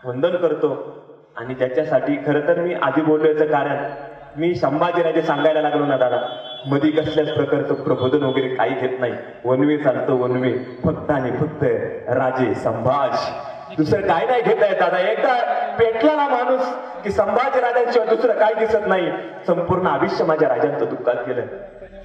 वंदन करतो. आणि ज्याच्यासाठी खरं तर मी आधी बोललो याचं कारण, मी संभाजीराजे सांगायला लागलो ना दादा, मधी कसल्याच प्रकारचं प्रबोधन वगैरे काही घेत नाही. वनवे चालतो वनवे, फक्त आणि फक्त राजे संभाज, दुसरं काय नाही घेत आहे दादा. एकदा पेटला ना माणूस की संभाजीराजांशिवाय दुसरं काय दिसत नाही. संपूर्ण आयुष्य माझ्या राजांचं दुःखात गेलं,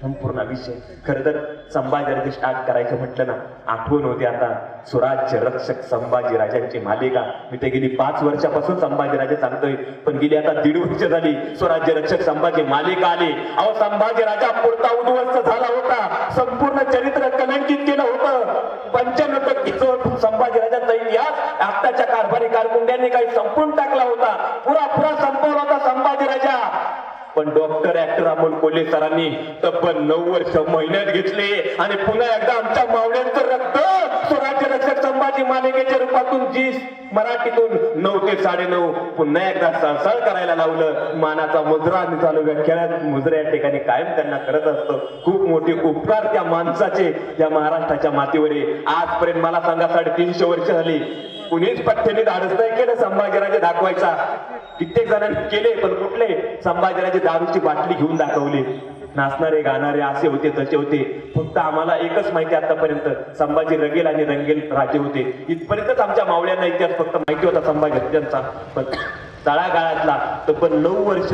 संपूर्ण आयुष्य. खरं तर संभाजीराजे स्टार्ट करायचं म्हटलं ना, आठवण होती आता स्वराज्य रक्षक संभाजीराजांची मालिका. मी ते गेली 5 वर्षापासून संभाजीराजे सांगतोय, पण गेली आता 1.5 वर्ष झाली स्वराज्य रक्षक संभाजी मालिका आली. अहो संभाजीराजा पुरता उद्ध्वस्त झाला होता, संपूर्ण चरित्र कलंकित केलं होतं. 95% संभाजीराजांचा इतिहास आत्ताच्या कारभारी कारकुंड्यांनी काही संपून टाकला होता, पुरा संपवला होता संभाजीराजा. पण डॉक्टर ऍक्टर अमोल कोल्हे सरांनी तब्बल 9 वर्ष मेहनत घेतली आणि पुन्हा एकदा आमच्या मावळ्यांचं रक्त स्वराज्य रक्षक संभाजी मालिकेच्या रूपातून जी मराठीतून 9 ते 9:30 पुन्हा एकदा सळसळ करायला लावलं. मानाचा मुजरा आम्ही चालू व्याख्यानात मुजरा या ठिकाणी कायम त्यांना करत असतो. खूप मोठे उपकार त्या माणसाचे या महाराष्ट्राच्या मातीवर आहे. आजपर्यंत मला सांगा 350 वर्ष झाली, कुणीच पठ्ठ्याने धाडस नाही केलं संभाजीराजे दाखवायचा. कित्येक जणांनी केले, पण कुठले? संभाजीराजे दारूची बाटली घेऊन दाखवली. नाचणारे गाणारे असे होते तसे होते. फक्त आम्हाला एकच माहिती आतापर्यंत, संभाजी रगेल आणि रंगेल राजे होते. इथपर्यंतच आमच्या मावळ्यांना इतिहास फक्त माहिती होता संभाजीराजांचा. पण तळागाळातला तब्बल 9 वर्ष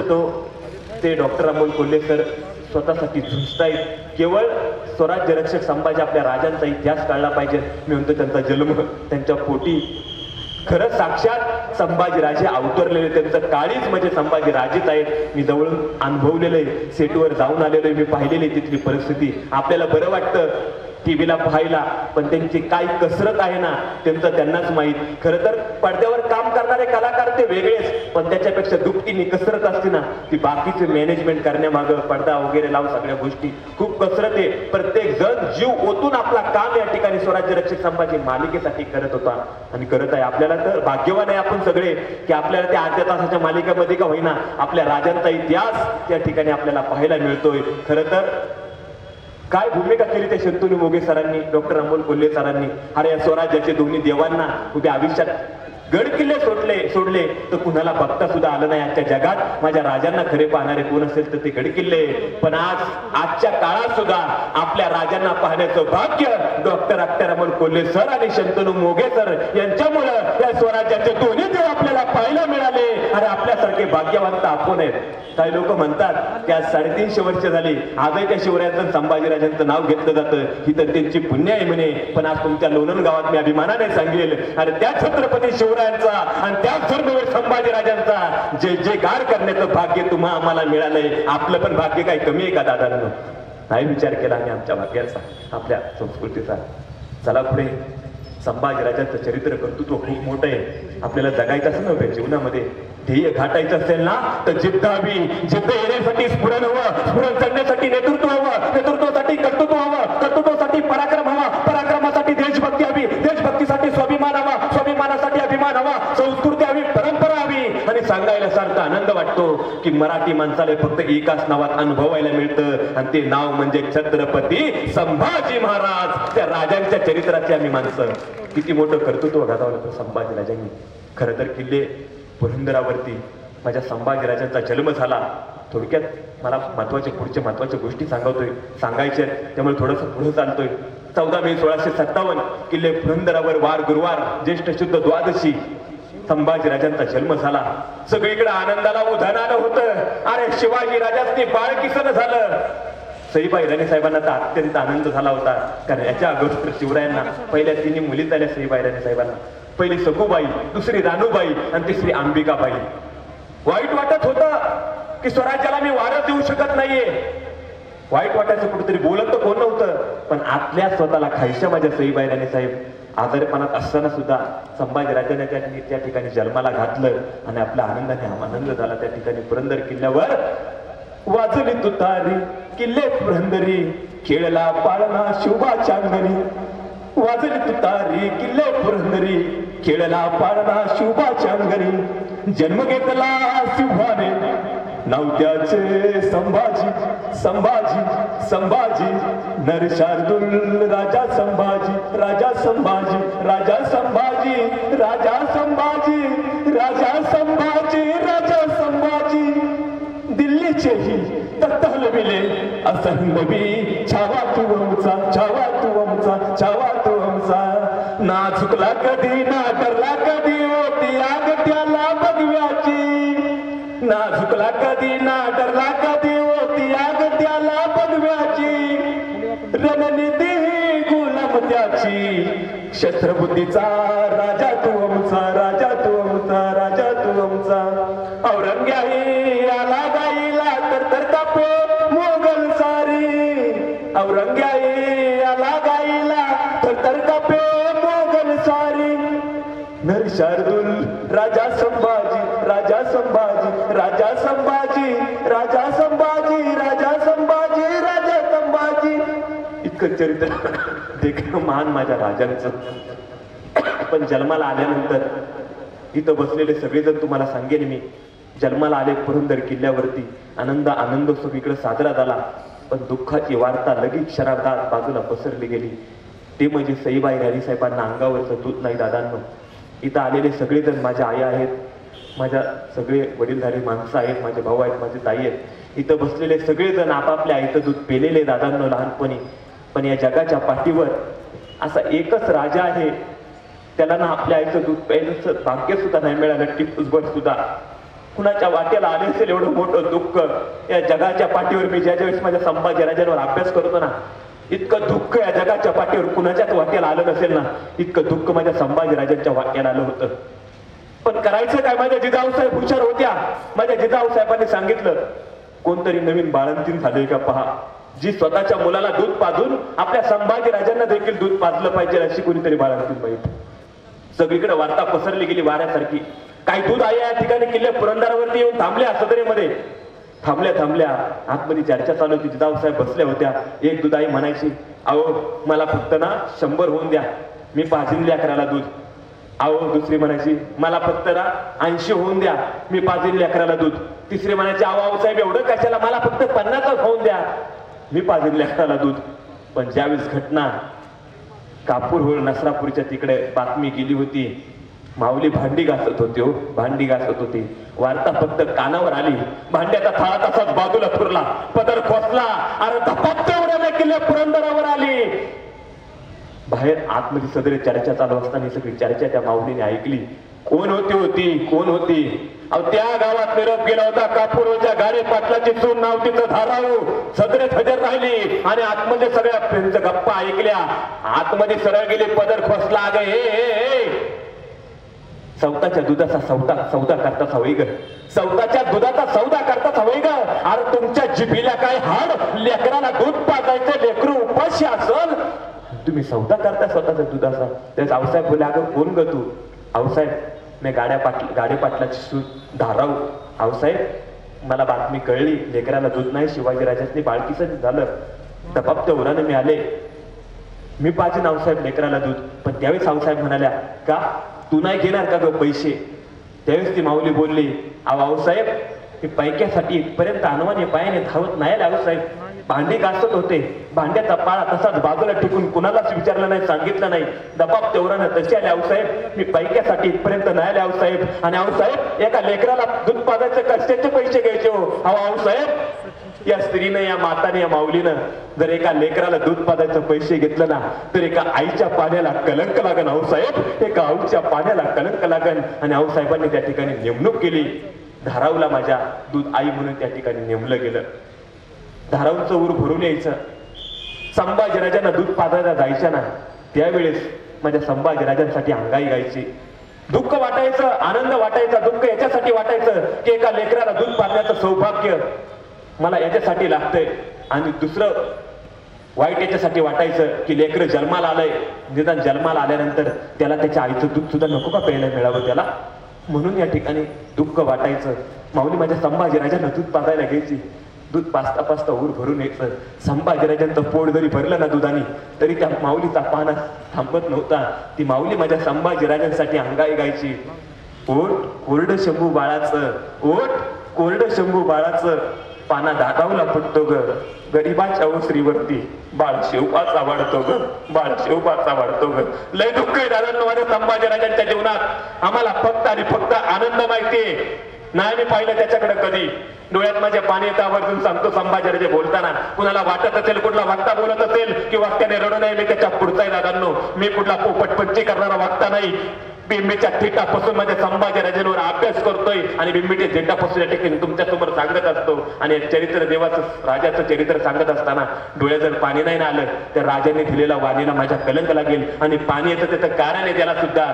ते डॉक्टर अमोल कोल्हे सर स्वतःसाठी झुंजतायत. केवळ स्वराज्य रक्षक संभाजी आपल्या राजांचा इतिहास कळला पाहिजे. मी म्हणतो त्यांचा जन्म, त्यांच्या पोटी खरंच साक्षात संभाजीराजे अवतरलेले, त्यांचं काळीच म्हणजे संभाजीराजेच आहेत. मी जवळून अनुभवलेलं आहे, सेटवर जाऊन आलेलो आहे, मी पाहिलेली तिथली परिस्थिती. आपल्याला बरं वाटतं टीव्हीला पाहायला, पण त्यांची काय कसरत आहे ना त्यांचं त्यांनाच माहीत. खरं तर पडद्यावर काम करणारे कलाकार ते वेगळेच, पण त्याच्यापेक्षा दुपटीने कसरत असते ना ती बाकीचे मॅनेजमेंट करण्यामागं, पडदा वगैरे लावून सगळ्या गोष्टी खूप कसरत आहे. प्रत्येक जण जीव ओतून आपला काम या ठिकाणी स्वराज्य रक्षक संभाजी मालिकेसाठी करत होता आणि करत आहे. आपल्याला तर भाग्यवान आहे आपण सगळे की आपल्याला त्या अर्ध्या तासाच्या मालिकेमध्ये का होईना आपल्या राजांचा इतिहास त्या ठिकाणी आपल्याला पाहायला मिळतोय. खरं तर काय भूमिका केली त्या शंतनू मोघे सरांनी, डॉक्टर अमोल कोल्हे सरांनी. अरे या स्वराज्याचे दोन्ही देवांना उभ्या आयुष्यात गड किल्ले सोडले तर कुणाला बघता सुद्धा आलं नाही आजच्या जगात. माझ्या राजांना खरे पाहणारे कोण असेल तर ते गड किल्ले. पण आजच्या काळात सुद्धा आपल्या राजांना पाहण्याचं भाग्य डॉक्टर अमोल कोल्हे सर आणि शंतनू मोघे सर यांच्यामुळं या स्वराज्याचे दोन्ही देव आपल्याला पाहायला मिळाले. आणि आपल्यासारखे भाग्यवंत आपण आहेत. काही लोक म्हणतात की आज 350 वर्ष झाली, आजही त्या शिवरायांचं संभाजीराजांचं नाव घेतलं जातं, ही तर त्यांची पुण्य आहे म्हणे. पण आज तुमच्या लोणंद गावात मी अभिमानाने सांगेल, अरे त्या छत्रपती शिवरायांचा आणि त्या धर्मवीर संभाजीराजांचा जय जयकार करण्याचं भाग्य तुम्हा आम्हाला मिळालंय. आपलं पण भाग्य काही कमी आहे का दादांनो? नाही विचार केला आम्ही आमच्या भाग्याचा, आपल्या संस्कृतीचा. चला पुढे. संभाजीराजांचं चरित्र कर्तृत्व खूप मोठं आहे. आपल्याला जगायचं असं नव्हे जीवनामध्ये, ध्येय गाठायचं असेल ना तर जिद्द हवी. जिद्द येण्यासाठी स्फुरण हवं, स्फुरण चढण्यासाठी नेतृत्व हवं, नेतृत्वासाठी कर्तृत्व हवं, कर्तृत्वासाठी पराक्रम हवा, पराक्रमासाठी देशभक्ती हवी, देशभक्तीसाठी स्वाभिमान हवा, स्वाभिमानासाठी अभिमान हवा, संस्कृती हवी, परंपरा हवी. आणि सांगायला सारखा आनंद वाटतो की मराठी माणसाला फक्त एकाच नावात अनुभवायला मिळतं आणि ते नाव म्हणजे छत्रपती संभाजी महाराज. त्या राजांच्या चरित्राची आम्ही माणसं. किती मोठं कर्तृत्व गाजवलं संभाजीराजांनी. खरं तर किल्ले पुरंदरावरती माझ्या संभाजीराजांचा जन्म झाला. थोडक्यात मला महत्वाच्या गोष्टी सांगायच्या, त्यामुळे थोडंसं पुढे चालतोय. 14 मे 1657 किल्ले पुरंदरावर वार गुरुवार ज्येष्ठ शुद्ध द्वादशी संभाजीराजांचा जन्म झाला. सगळीकडे आनंदाला उधाण आलं होतं. अरे शिवाजी राजांनी बाळ किसन झालं. सईबाई राणे साहेबांना तर अत्यंत आनंद झाला होता, कारण याच्या अगोदर शिवरायांना पहिल्या 3 मुली झाल्या. सईबाई राणे साहेबांना पहिली सखूबाई, दुसरी रानूबाई आणि तिसरी अंबिकाबाई. वाईट वाटत होतं की स्वराज्याला मी वारस देऊ शकत नाहीये. वाईट वाटायचं, कुठेतरी बोलत तर कोण नव्हतं. पण आतल्या स्वतःला खायच्या माझ्या सईबाई राणे साहेब आजारपणात असताना सुद्धा संभाजीराजाने त्या ठिकाणी जन्माला घातलं आणि आपल्या आनंदाने आनंद झाला. त्या ठिकाणी पुरंदर किल्ल्यावर वाजली तुतारी किल्ले पुरंदरी, खेळला पाळणा शोभाच्या अंगणी. वाजली तुतारी किल्ले पुरंदरी, खेळला पाळणा शोभाच्या अंगणी. जन्म घेतला सिंहाने, नाव त्याचे संभाजी. संभाजी संभाजी नरशार्दूल राजा संभाजी, राजा संभाजी, राजा संभाजी, राजा संभाजी. असंबी छावा तू आमचा, छावा तू आमचा, छावा तू आमचा. ना झुकला कधी ना डरला कधी होती आग त्याला भगव्याची. ना झुकला कधी ना डरला कधी होती आग त्याला भगव्याची. रणनीती ही गुलाम त्याची, शस्त्रबुद्धीचा राजा तू आमचा, राजा तू आमचा, राजा तू आमचा. औरंग्याही आला गाईला तर कापे मोगल सारी. औरंग्याही आला गाईला तर कापे मोगल सारी. नर शार्दूल राजा संभाजी, राजा संभाजी, राजा संभाजी, राजा संभाजी, राजा संभाजी, राजा संभाजी. इतकं चरित्र देखणं महान माझ्या राजांचं. पण जन्माला आल्यानंतर इथं बसलेले सगळेजण तुम्हाला सांगेन मी, जन्माला आले पुरंदर किल्ल्यावरती, आनंद सगळीकडे साजरा झाला. पण दुःखाची वार्ता लगेच क्षणार्धात बाजूला पसरली गेली. ते म्हणजे सईबाई राणीसाहेबांना अंगावरचं दूध नाही दादांनो. इथं आलेले सगळेजण माझ्या आई आहेत, माझ्या सगळे वडीलधारी माणसं आहेत, माझे भाऊ आहेत, माझे ताई आहेत. इथं बसलेले सगळेजण आपापल्या आईचं दूध पेलेले दादांनो लहानपणी. पण या जगाच्या पाठीवर असा एकच राजा आहे, त्याला ना आपल्या आईचं दूध प्यायचं भाग्य सुद्धा नाही मिळालं, टिपूसभर सुद्धा. कुणाच्या वाट्याला आले असेल एवढं मोठं दुःख या जगाच्या पाठीवर. मी ज्या वेळेस माझ्या संभाजीराजांवर अभ्यास करतो ना, इतकं दुःख या जगाच्या पाठीवर कुणाच्याच वाट्याला आलं नसेल ना, इतकं दुःख माझ्या संभाजीराजांच्या वाट्याला आलं होतं. पण करायचं काय, माझ्या जिजाऊसाहेब हुशार होत्या. माझ्या जिजाऊसाहेबांनी सांगितलं, कोणतरी नवीन बाळंतीण झाले का पहा, जी स्वतःच्या मुलाला दूध पाजून आपल्या संभाजीराजांना देखील दूध पाजलं पाहिजे अशी कोणीतरी बाळंतीण बाई. सगळीकडे वार्ता पसरली गेली वाऱ्यासारखी. काही दूध आई या ठिकाणी किल्ल्या पुरंदरावरती येऊन थांबल्या, सदरेमध्ये थांबल्या. आतमध्ये चर्चा चालू होती. जिजाऊसाहेब बसल्या होत्या. एक दूध आई म्हणायची, अहो मला फक्त ना 100 होऊन द्या, मी पाजीन लेकराला दूध. अहो दुसरी म्हणायची, मला फक्त ना 80 होऊन द्या, मी पाजीन लेकराला दूध. तिसरी म्हणायची, अहो साहेब एवढं कशाला, मला फक्त 50 होऊन द्या, मी पाजीन लेकराला दूध. पण ज्यावेळेस घटना कापूरहोळ नसरापूरच्या तिकडे बातमी गेली होती, माऊली भांडी घासत होते, भांडी घासत होते. वार्ता फक्त कानावर आली, भांड्याचा थाळा तसाच बाजूला फिरला, पदर खोसला, अरे धपापट्या उड्या किल्ल्या पुरंदरावर आली. बाहेर आतमध्ये सदरे चर्चा चालू असताना सगळी चर्चा त्या माऊलीने ऐकली. कोण होती कोण होती? अहो त्या गावात निरोप गेला होता कापूरच्या गाडे पाटलाची सून नाव तिचं धाराऊ. सदरे हजर राहिली आणि आतमध्ये सगळ्या गप्पा ऐकल्या. आतमध्ये सरळ गेली, पदर खोसला. गे सौताच्या दुधाचा सौदा करता हवय ग, सौताच्या दुधाचा सौदा करता हवय ग. अरे तुमच्या जिभीला काय हाड, लेकराला दूध पाजायचं, लेकरू उपाशी असल, तुम्ही सौदा करता स्वतःच्या दुधाचा. त्याच आऊसाहेब बोले, अगं कोण ग तू? आऊसाहेब मी गाडे पाटलाची सून धाराऊ. आऊसाहेब मला बातमी कळली, लेकराला दूध नाही, शिवाजीराजांनी बाळकीचं झालं, दबाबच्या ओराने मी आले, मी पाहिजे आऊसाहेब लेकराला दूध. पण त्यावेळेस आऊसाहेब म्हणाल्या, का तू नाही घेणार का ग पैसे? त्यावेळेस ती माऊली बोलली, आऊसाहेब मी पैक्यासाठी इथपर्यंत अनवाने पायाने धावत नाही आले. आऊसाहेब भांडी घासत होते, भांड्याचा पाळा तसाच बाजूला टिकून कुणालाच विचारलं नाही, सांगितलं नाही, दबाब तेवढ्यानं तशी आले. आऊसाहेब मी पैक्यासाठी इथपर्यंत नाही आले. आऊसाहेब आणि आऊसाहेब एका लेकराला दूध पाजायचे कष्टाचे पैसे घ्यायचे हो. आऊसाहेब या स्त्रीनं, या माताने, या माऊलीनं जर एका लेकराला दूध पाजायचं पैसे घेतलं ना, तर एका आईच्या पाण्याला कलंक लागन. आऊसाहेब एका आऊच्या पाण्याला कलंक लागन. आणि आऊसाहेबांनी त्या ठिकाणी नेमणूक केली. धाराऊला माझ्या दूध आई म्हणून त्या ठिकाणी नेमलं गेलं. धाराऊचं ऊर भरून यायचं. संभाजीराजांना दूध पाजायला जायच्या ना, त्यावेळेस माझ्या संभाजीराजांसाठी अंगाई गायची. दुःख वाटायचं, आनंद वाटायचा. दुःख याच्यासाठी वाटायचं की एका लेकराला दूध पाजण्याचं सौभाग्य मला याच्यासाठी लागतंय, आणि दुसरं वाईट याच्यासाठी वाटायचं की लेकरं जन्माला आलंय, निदान जन्माला आल्यानंतर त्याला त्याच्या आईचं दूध सुद्धा नको का प्यायला मिळावं त्याला, म्हणून या ठिकाणी दुःख वाटायचं. माऊली माझ्या संभाजीराजांना दूध पाजायला घ्यायची. दूध पाजता पाजता ऊर भरून यायचं. संभाजीराजांचं पोट जरी भरलं ना दुधाने, तरी त्या माऊलीचा पाना थांबत नव्हता. ती माऊली माझ्या संभाजीराजांसाठी अंगाई गायची. ओट कोरड शंभू बाळाचं, ओट कोरड शंभू बाळाचं, पाना दादावला फुटतो ग, गरीबाच्या ओसरीवरती बाळ शिवपाचा वाढतो ग, बाळ शिवपाचा वाढतो ग. लय दुःख आहे दादांनो माझ्या संभाजीराजांच्या जीवनात. आम्हाला फक्त आणि फक्त आनंद माहितीये. नाही मी पाहिलं त्याच्याकडे कधी. डोळ्यात माझ्या पाणी येतं. आवर्जून सांगतो संभाजीराजे बोलताना, कुणाला वाटत असेल कुठला वक्ता बोलत असेल की वक्त्याने रडू नये, मी त्याच्या पुढचाही दादांनो, मी कुठला पोपटपंची करणारा वक्ता नाही. बिंबीच्या थिटापासून माझ्या संभाजीराजेंवर अभ्यास करतोय आणि बिंबीच्या थिटापासून या ठिकाणी तुमच्या समोर सांगत असतो. आणि चरित्र देवाचं राजाचं चरित्र सांगत असताना डोळ्यात जर पाणी नाही ना आलं तर राजाने दिलेला वाणीला माझ्या कलंक लागेल. आणि पाणी येतं त्याचं कारण आहे त्याला सुद्धा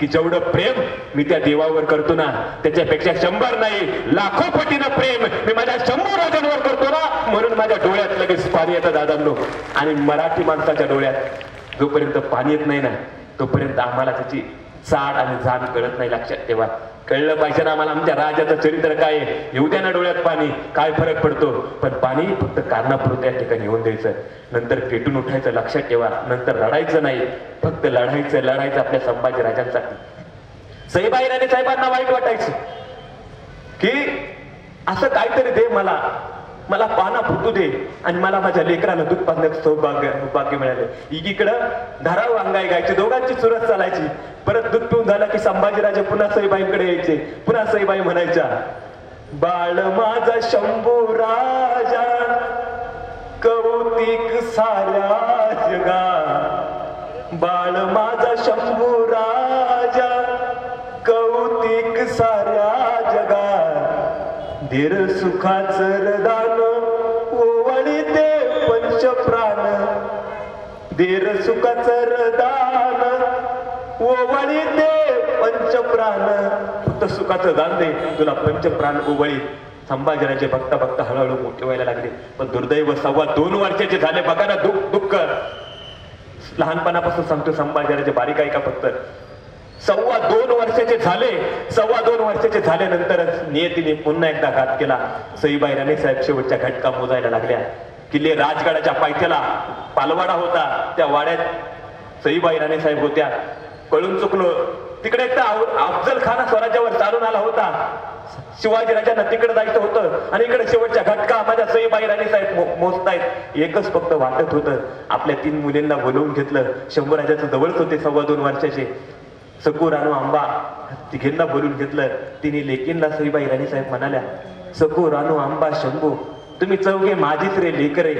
की जेवढं प्रेम मी त्या देवावर करतो ना त्याच्यापेक्षा 100 नाही लाखो पटीनं प्रेम मी माझ्या शंभू राजांवर करतो ना, म्हणून माझ्या डोळ्यात लगेच पाणी येतं दादांनो. आणि मराठी माणसाच्या डोळ्यात जोपर्यंत पाणी येत नाही ना तोपर्यंत आम्हाला त्याची चाड आणि जाण कळत नाही. लक्षात ठेवा, कळलं पाहिजे ना आम्हाला आमच्या राजाचं चरित्र काय आहे. येऊ द्या ना डोळ्यात पाणी, काय फरक पडतो. पण पाणी फक्त कारणापुरतं या ठिकाणी येऊन द्यायचं, नंतर पेटून उठायचं. लक्षात ठेवा, नंतर रडायचं नाही, फक्त लढायचं आपल्या संभाजीराजांसाठी. सईबाईराणी साहेबांना वाईट वाटायचं की असं काहीतरी दे मला पाना फुटू दे आणि मला माझ्या लेकराला दूध पाजण्याचं सौभाग्य मिळालं. एकीकडं धाराव अंगाई गायची, दोघांची चुरस चालायची. परत दूध पिऊन झाला की संभाजीराजे पुन्हा सईबाईंकडे यायचे. पुन्हा सईबाई म्हणायच्या, बाळ माझा शंभू राजा कौतिक साऱ्या जगा, बाळ माझा शंभू राजा कौतिक साऱ्या जगा, धीर सुखाचं रदान ओवळी दे पंचप्राण, धीर सुखाचं रदान ओवळी दे पंचप्राण, फक्त सुखाचं दान दे तुला पंचप्राण ओवळी. संभाजीराजे बघता बघता हळूहळू मोठे व्हायला लागले. पण दुर्दैव 2.25 वर्षाचे झाले. बघा ना दुःख. लहानपणापासून सांगतो संभाजीराजे बारीक आहे का फक्त. 2.25 वर्षाचे झाले. 2.25 वर्षाचे झाल्यानंतरच नियतीने पुन्हा एकदा घात केला. सईबाईराणी साहेब शेवटच्या घटका मोजायला लागल्या. किल्ले राजगडाच्या पायथ्याला पालवाडा होता. त्या वाड्यात सईबाईराणी साहेब होत्या. कळून चुकलो. तिकडे एकदा अफजल खान स्वराज्यावर चालून आला होता. शिवाजीराजांना तिकडे जायचं होतं आणि इकडे शेवटच्या घटका माझ्या सईबाईराणी साहेब मोजतायत. एकच फक्त वाटत होतं, आपल्या 3 मुलींना बोलवून घेतलं. शंभूराजाचं जवळच होते 2.25 वर्षाचे. सकू रानू आंबा तिघींना बोलून घेतलं. तिने लेकींना सईबाईराणी साहेब म्हणाल्या, सकू रानू आंबा शंभू तुम्ही चौघे माझीच रे लेकरे,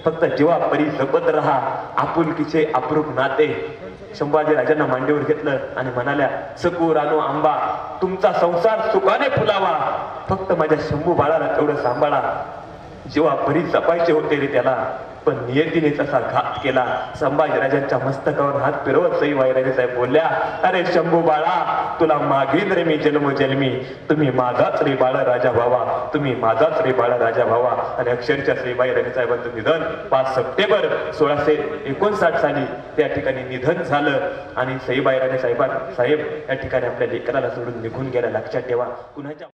फक्त जीवा परी जपत राहा आपुलकीचे अप्रूप नाते. संभाजीराजांना मांडीवर घेतलं आणि म्हणाल्या, सकू रानू आंबा तुमचा संसार सुखाने फुलावा, फक्त माझ्या शंभू बाळाला तेवढं सांभाळा. जेव्हा परी जपायचे होते रे त्याला, पण नियतीने तसा घात केला. संभाजीराजांच्या मस्तकावर हात फिरवत सईबाईराणी साहेब बोलल्या, अरे शंभू बाळा तुला मागील रे मी जन्मजन्मी, तुम्ही माझाच रे बाळा राजा व्हावा, तुम्ही माझाच रे बाळा राजा व्हावा. आणि अक्षरशः सईबाईराणी साहेबांचं निधन 5 सप्टेंबर 1659 साली त्या ठिकाणी निधन झालं. आणि सईबाईराणी साहेब या ठिकाणी आपल्या लेकराला सोडून निघून गेल्या. लक्षात ठेवा, कुणाच्या